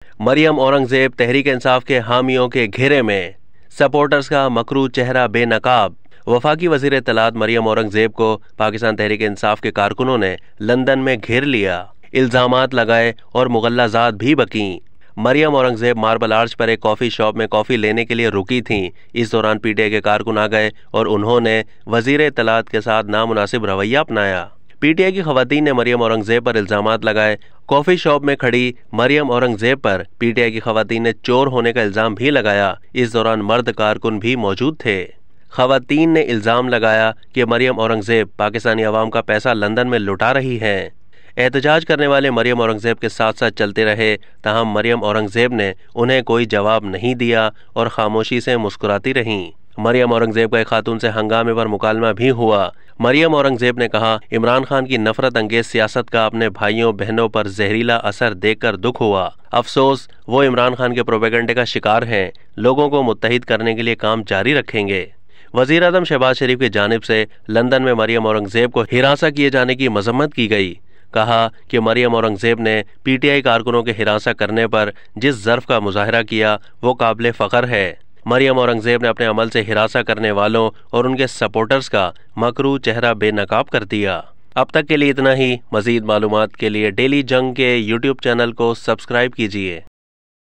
मरियम औरंगजेब तहरीक इंसाफ के हामियों के घेरे में, सपोर्टर्स का मकरू चेहरा बेनकाब। वफाकी वजीर इत्तलात मरियम औरंगजेब को पाकिस्तान तहरीक इंसाफ के कारकुनों ने लंदन में घेर लिया, इल्जामात लगाए और मुगल्लाजात भी बकीं। मरियम औरंगजेब मार्बल आर्च पर एक कॉफ़ी शॉप में कॉफ़ी लेने के लिए रुकी थीं। इस दौरान पीटीआई के कारकुन आ गए और उन्होंने वजीर इत्तलात के साथ नामुनासिब रवैया अपनाया। पीटीआई की खवातीन ने मरियम औरंगजेब पर इल्जामात लगाए। कॉफ़ी शॉप में खड़ी मरियम औरंगजेब पर पीटीआई की खवातीन ने चोर होने का इल्ज़ाम भी लगाया। इस दौरान मर्द कारकुन भी मौजूद थे। खवातीन ने इल्ज़ाम लगाया कि मरियम औरंगजेब पाकिस्तानी अवाम का पैसा लंदन में लुटा रही हैं। एहतजाज करने वाले मरियम औरंगजेब के साथ साथ चलते रहे, ताहम मरियम औरंगजेब ने उन्हें कोई जवाब नहीं दिया और खामोशी से मुस्कुराती रहीं। मरियम औरंगजेब का एक खातून से हंगामे पर मुकालमा भी हुआ। मरियम औरंगजेब ने कहा, इमरान खान की नफरत अंगेज सियासत का अपने भाइयों बहनों पर जहरीला असर देखकर दुख हुआ। अफसोस, वो इमरान खान के प्रोपेगेंडे का शिकार हैं। लोगों को मुत्तहिद करने के लिए काम जारी रखेंगे। वज़ीर आज़म शहबाज शरीफ की जानिब से लंदन में मरियम औरंगजेब को हिरासा किए जाने की मजम्मत की गई। कहा कि मरियम औरंगजेब ने पीटीआई कारकुनों के हिरासा करने पर जिस ज़र्फ़ का मुजाहरा किया वो काबिल फ़ख्र है। मरियम औरंगजेब ने अपने अमल से हिरासा करने वालों और उनके सपोर्टर्स का मकरू चेहरा बेनकाब कर दिया। अब तक के लिए इतना ही। मज़ीद मालूमात के लिए डेली जंग के यूट्यूब चैनल को सब्सक्राइब कीजिए।